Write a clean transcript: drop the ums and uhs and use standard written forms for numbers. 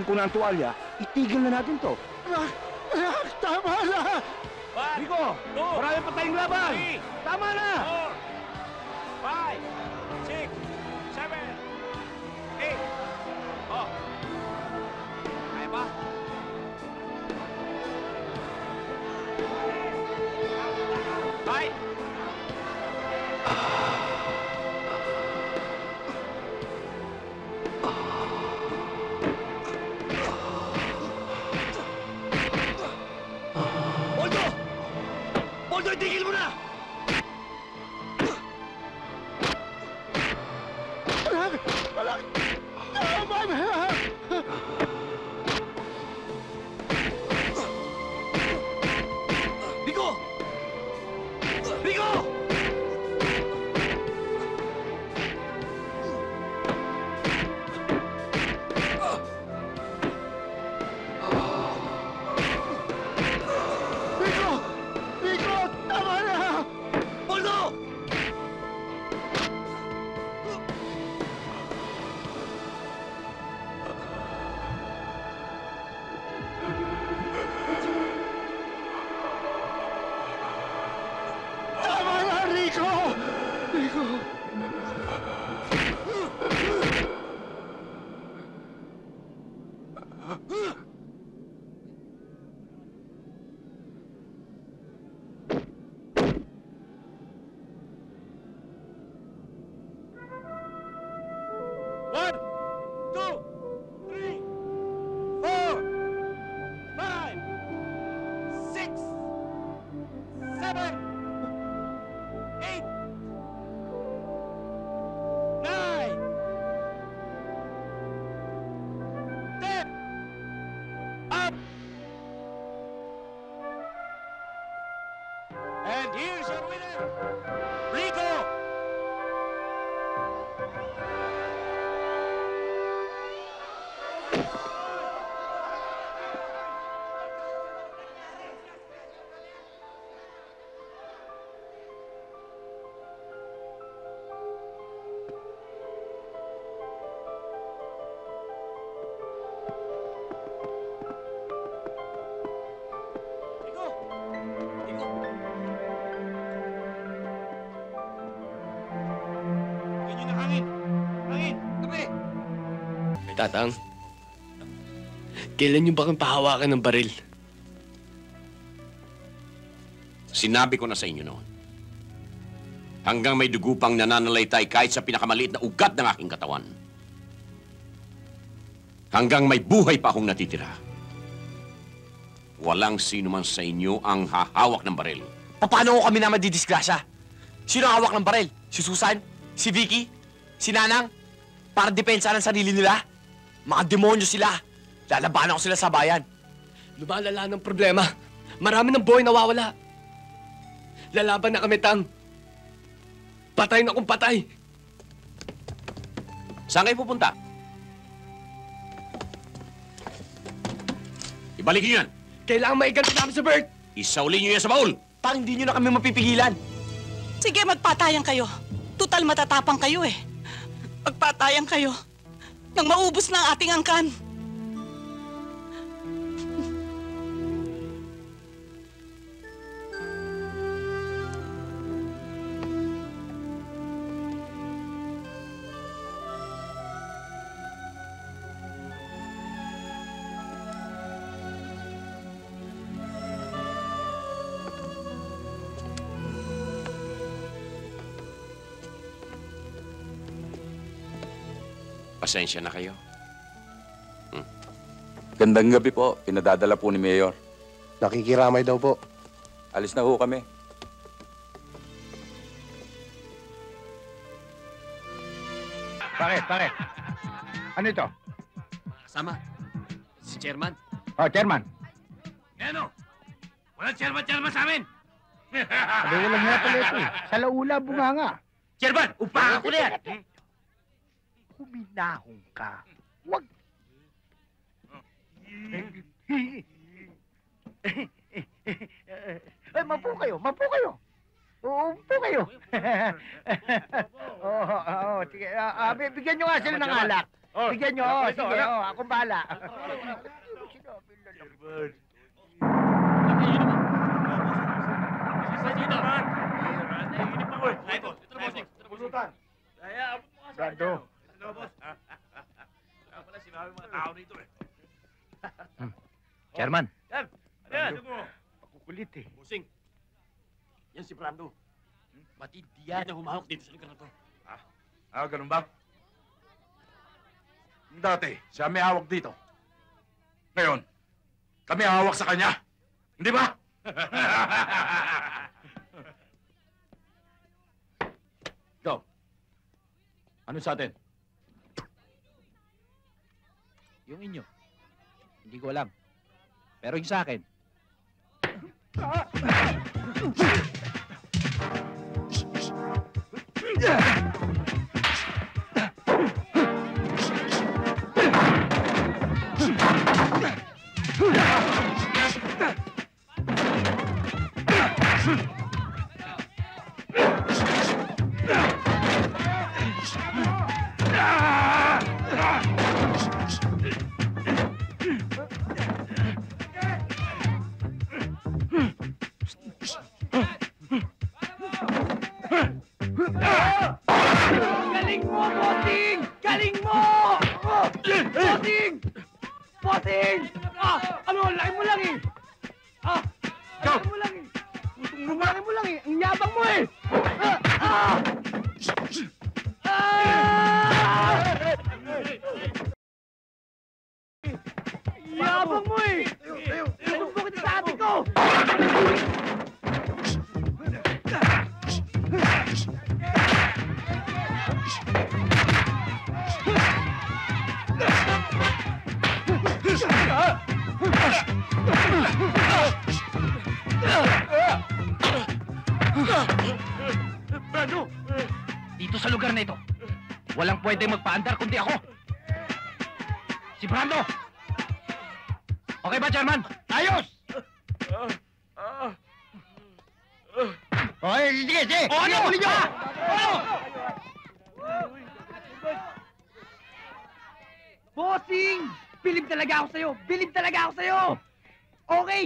pagtungkol ng tuwalya, itigil na natin to. Tama na! Rico, marami pa tayong laban! Tama na! 5, 6, 7, 8. Oh. Kaya ba? Bye! Poldo! Poldo, itigil mo na! Tama na! Rico! Rico! Rico! Rico! Tama na! Poldo! Tama na, Rico! Rico! One, two, three, four, 5, 6, 7, 8, 9, 10. Up! And here's your winner, Rico! Rico! Rico! Ganyan na hangin! Hangin! Tabi! Tatang, kailan niyo ba kang pahawakan ng baril? Sinabi ko na sa inyo noon. Hanggang may dugo pang nananalaytay kahit sa pinakamaliit na ugat ng aking katawan. Hanggang may buhay pa akong natitira. Walang sino man sa inyo ang hahawak ng baril. Paano ko kami na madidisgrasya? Sino ang hawak ng baril? Si Susan? Si Vicky? Si Nanang? Para depensa ng sarili nila? Mga demonyo sila. Lalabanan ko sila sa bayan. Lumalala ng problema. Marami ng buhay nawawala. Lalaban na kami, Tang. Patay na kung patay. Saan kayo pupunta? Ibalik niyo yan. Kailangan maiganti namin sa Bert. Isauli niyo yan sa baul. Tang, hindi nyo na kami mapipigilan. Sige, magpatayan kayo. Tutal matatapang kayo eh. Magpatayan kayo. Nang maubos na ang ating angkan. Pasensya na kayo. Gandang gabi po. Pinadadala po ni Mayor. Nakikiramay daw po. Alis na ho kami. Pare. Ano ito? Kasama. Si Chairman. Oh, Chairman. Ano? Walang chairman sa amin! Sabi walang nga pala ito eh. Sa laula, bunganga. Chairman, upahan ko na yan! Huminahong ka. Wag. Ay, mapo kayo. Upo kayo. Oo, sige. Bigyan nyo nga sila ng alak. Bigyan nyo. Sige, akong bahala. Brando. Chairman. Makukulit eh. Busing. Yan si Brando. Matindi yan na humahok dito sa lugar na to. Ganun ba? Dati, siya may hawak dito. Ngayon, kami hawak sa kanya. Hindi ba? Ikaw, ano sa atin? Yung inyo. Hindi ko alam. Pero yung sa akin. Galing mo, Bossing! Galing mo! Bossing! Bossing! Ano? Laki mo lang eh! Laki mo lang eh! Laki mo lang eh! Ang yabang mo eh! Yabang mo eh! Ano po kita sabi ko? Brando! Dito sa lugar na ito, walang pwede magpaandar kundi ako. Si Brando! Okay ba, Chairman? Ayos! Okay, sige, sige! O ano? Huli nyo! Ano? Bossing! Bilib talaga ako sa'yo! Bilib talaga ako sa'yo! Okay!